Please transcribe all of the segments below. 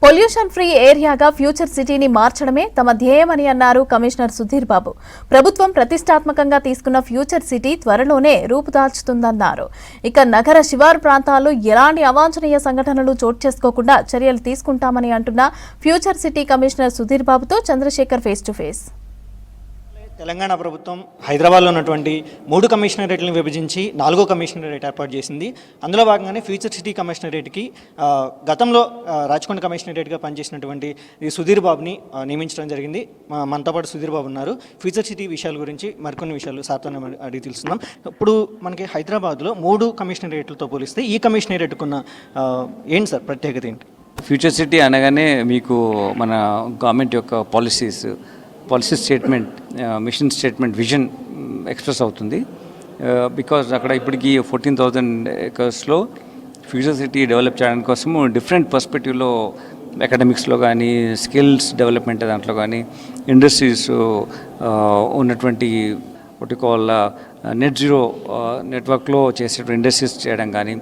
Pollution free ఏరియాగా future సిటీని మార్చడమే తమ ధ్యేయమని అన్నారు కమిషనర్ సుధీర్ బాబు. ప్రభుత్వం ప్రతిష్టాత్మకంగా తీసుకున్న ఫ్యూచర్ సిటీ త్వరలోనే రూపుదాల్చుతుందన్నారు. ఇక నగర శివారు ప్రాంతాల్లో ఎలాంటి అవాంఛనీయ సంఘటనలు చోటు చేసుకోకుండా చర్యలు తీసుకుంటామని అంటున్న ఫ్యూచర్ సిటీ కమిషనర్ సుధీర్ బాబుతో Chandrashekar face to face. Telangana ప్రభుత్వం హైదరాబాద్లో ఉన్నటువంటి 3 కమిషనరేట్లను విభజించి 4వ కమిషనరేట్ ఏర్పాటు చేసింది. అందులో భాగంగానే ఫ్యూచర్ సిటీ కమిషనరేట్కి గతంలో రాచకొండ కమిషనరేట్గా పనిచేసినటువంటి సుధీర్ బాబుని నియమించడం జరిగింది. మనతో పాటు సుధీర్ బాబు ఉన్నారు. ఫ్యూచర్ సిటీ విషయాల గురించి మరికొన్ని విషయాలు సార్తో అడిగి తెలుస్తున్నాం. ఇప్పుడు మనకి హైదరాబాద్లో 3 కమిషనరేట్లతో పోలిస్తే ఈ కమిషనరేట్కున్న ఏంటి సార్ ప్రత్యేకత ఏంటి? ఫ్యూచర్ సిటీ అనగానే మీకు మన గవర్నమెంట్ యొక్క policy statement, mission statement, vision express అవుతుంది. బికాజ్ అక్కడ ఇప్పటికీ 14,000 ఏకర్స్లో ఫ్యూచర్ సిటీ డెవలప్ చేయడానికి కోసము డిఫరెంట్ పర్స్పెక్టివ్లో అకాడమిక్స్లో కానీ, స్కిల్స్ డెవలప్మెంట్ దాంట్లో కానీ, ఇండస్ట్రీస్ ఉన్నటువంటి ఒకటి కాల్ నెట్ జీరో నెట్వర్క్లో చేసేటువంటి ఇండస్ట్రీస్ చేయడం కానీ,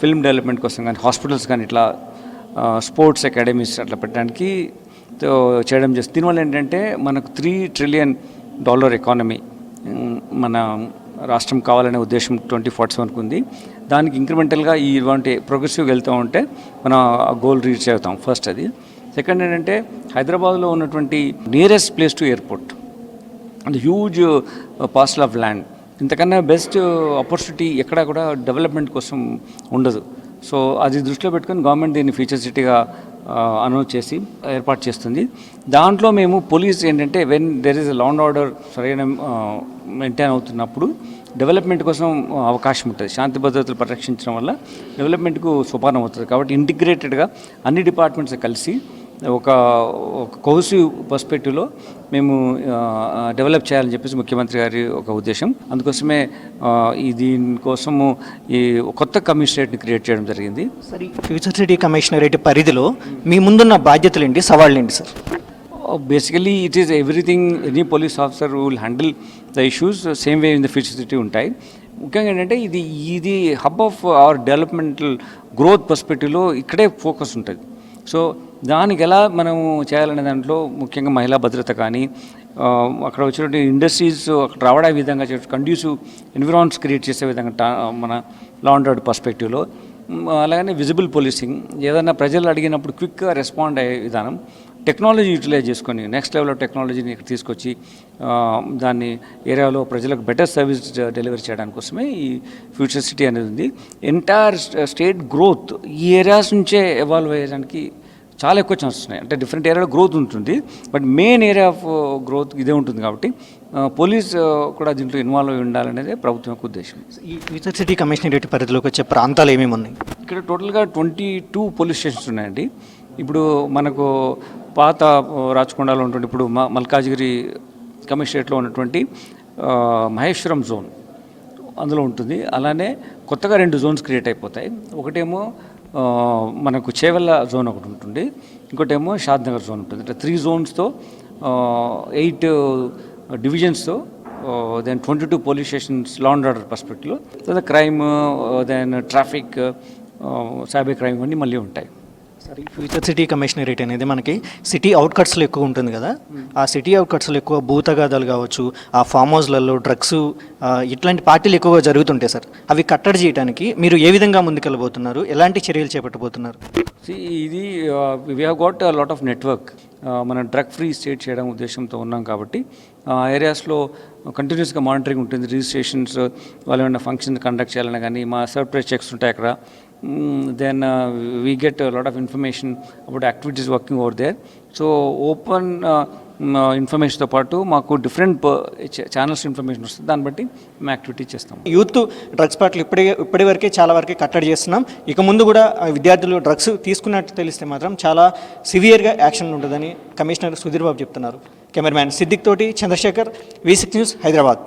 ఫిల్మ్ డెవలప్మెంట్ కోసం కానీ, హాస్పిటల్స్ కానీ, ఇట్లా స్పోర్ట్స్ అకాడమీస్ అట్లా పెట్టడానికి చేయడం చేస్తుంది. దీనివల్ల ఏంటంటే మనకు $3 trillion ఎకానమీ మన రాష్ట్రం కావాలనే ఉద్దేశం 2047 ఉంది. దానికి ఇంక్రిమెంటల్గా ఇటువంటి ప్రోగ్రెసివ్గా వెళ్తూ ఉంటే మనం ఆ గోల్ రీచ్ అవుతాం. ఫస్ట్ అది. సెకండ్ ఏంటంటే హైదరాబాద్లో ఉన్నటువంటి nearest place to airport and huge parcel of land, ఇంతకన్నా బెస్ట్ ఆపర్చునిటీ ఎక్కడా కూడా డెవలప్మెంట్ కోసం ఉండదు. సో అది దృష్టిలో పెట్టుకొని గవర్నమెంట్ దీన్ని ఫ్యూచర్ సిటీగా అనౌన్స్ చేసి ఏర్పాటు చేస్తుంది. దాంట్లో మేము పోలీస్ ఏంటంటే when there is law and order సరైన మెయింటైన్ అవుతున్నప్పుడు డెవలప్మెంట్ కోసం అవకాశం ఉంటుంది. శాంతి భద్రతలు పరిరక్షించడం వల్ల డెవలప్మెంట్కు సోపానం అవుతుంది. కాబట్టి ఇంటిగ్రేటెడ్గా అన్ని డిపార్ట్మెంట్స్ కలిసి ఒక కోహెసివ్ పర్స్పెక్టివ్లో మేము డెవలప్ చేయాలని చెప్పేసి ముఖ్యమంత్రి గారి ఒక ఉద్దేశం. అందుకోసమే దీనికోసము ఈ కొత్త కమిషనరేట్ని క్రియేట్ చేయడం జరిగింది. సరే, ఫ్యూచర్ సిటీ కమిషనరేట్ పరిధిలో మీ ముందున్న బాధ్యతలు ఏంటి, సవాళ్ళు ఏంటి sir? Basically it is everything. Any police officer will handle the issues same way in the future city ఉంటాయి. ముఖ్యంగా ఏంటంటే ఇది hub of our developmental growth పర్స్పెక్టివ్లో ఇక్కడే ఫోకస్ ఉంటుంది. సో దానికి ఎలా మనము చేయాలనే దాంట్లో ముఖ్యంగా మహిళా భద్రత కానీ, అక్కడ వచ్చినటువంటి ఇండస్ట్రీస్ అక్కడ రావడా విధంగా కండ్యూసివ్ ఎన్విరాన్మెంట్స్ క్రియేట్ చేసే విధంగా మన లా అండ్ ఆర్డర్ పర్స్పెక్టివ్లో, అలాగనే విజిబుల్ పోలీసింగ్, ఏదైనా ప్రజలు అడిగినప్పుడు క్విక్గా రెస్పాండ్ అయ్యే విధానం, టెక్నాలజీ యూటిలైజ్ చేసుకొని నెక్స్ట్ లెవెల్ ఆఫ్ టెక్నాలజీని ఇక్కడ తీసుకొచ్చి దాన్ని ఏరియాలో ప్రజలకు బెటర్ సర్వీస్ డెలివరీ చేయడానికి కోసమే ఈ ఫ్యూచర్ సిటీ అనేది ఉంది. ఎంటైర్ స్టేట్ గ్రోత్ ఈ ఏరియాస్ నుంచే ఎవాల్వ్ అయ్యేదానికి చాలా ఎక్కువ ఛాన్సెస్ ఉన్నాయి. అంటే డిఫరెంట్ ఏరియాలో గ్రోత్ ఉంటుంది, but main area of growth ఇదే ఉంటుంది. కాబట్టి పోలీస్ కూడా దీంట్లో ఇన్వాల్వ్ అయి ఉండాలనేదే ప్రభుత్వం యొక్క ఉద్దేశం. ఈ ఫ్యూచర్ సిటీ కమిషనరేట్ పరిధిలోకి వచ్చే ప్రాంతాలు ఏమేమి ఉన్నాయి? ఇక్కడ టోటల్గా 22 పోలీస్ స్టేషన్స్ ఉన్నాయండి. ఇప్పుడు మనకు పాత రాచకొండలో ఉన్నటువంటి, ఇప్పుడు మల్కాజ్గిరి కమిషనరేట్లో ఉన్నటువంటి మహేశ్వరం జోన్ అందులో ఉంటుంది. అలానే కొత్తగా 2 జోన్స్ క్రియేట్ అయిపోతాయి. ఒకటేమో మనకు చేవెళ్ళ జోన్ ఒకటి ఉంటుంది, ఇంకోటేమో షాద్ నగర్ జోన్ ఉంటుంది. అంటే 3 జోన్స్తో 8 డివిజన్స్తో then 22 police stations law and order పర్స్పెక్టివ్లో, తర్వాత crime, then traffic, cyber crime అన్నీ మళ్ళీ ఉంటాయి. సరే, ఫ్యూచర్ సిటీ కమిషనరేట్ అనేది మనకి సిటీ అవుట్కట్స్లో ఎక్కువ ఉంటుంది కదా. ఆ సిటీ అవుట్కట్స్లో ఎక్కువ భూతగాదాలు కావచ్చు, ఆ ఫామ్ హౌస్లలో డ్రగ్స్, ఇట్లాంటి పార్టీలు ఎక్కువగా జరుగుతుంటాయి సార్. అవి కట్టడి చేయడానికి మీరు ఏ విధంగా ముందుకెళ్ళబోతున్నారు, ఎలాంటి చర్యలు చేపట్టబోతున్నారు? ఇది we have got a lot of network. మనం డ్రగ్ ఫ్రీ స్టేట్ చేయడం ఉద్దేశంతో ఉన్నాం కాబట్టి ఏరియాస్లో కంటిన్యూస్గా మానిటరింగ్ ఉంటుంది. రిజిస్ట్రేషన్స్, వాళ్ళు ఏమైనా ఫంక్షన్ కండక్ట్ చేయాలన్నా కానీ మా సర్ప్రైజ్ చెక్స్ ఉంటాయి అక్కడ. then we get a lot of information about activities working over there. So open ఇన్ఫర్మేషన్తో పాటు మాకు డిఫరెంట్ ఛానల్స్ ఇన్ఫర్మేషన్ వస్తుంది, దాన్ని బట్టి మేము యాక్టివిటీ చేస్తాం. యూత్ డ్రగ్స్ పట్ల ఇప్పటి వరకే చాలా వరకు కట్టడి చేస్తున్నాం. ఇక ముందు కూడా విద్యార్థులు డ్రగ్స్ తీసుకున్నట్టు తెలిస్తే మాత్రం చాలా సివియర్గా యాక్షన్ ఉంటుందని కమిషనర్ సుధీర్ బాబు చెప్తున్నారు. కెమెరామ్యాన్ సిద్దిక్ తోటి చంద్రశేఖర్, V6 న్యూస్, హైదరాబాద్.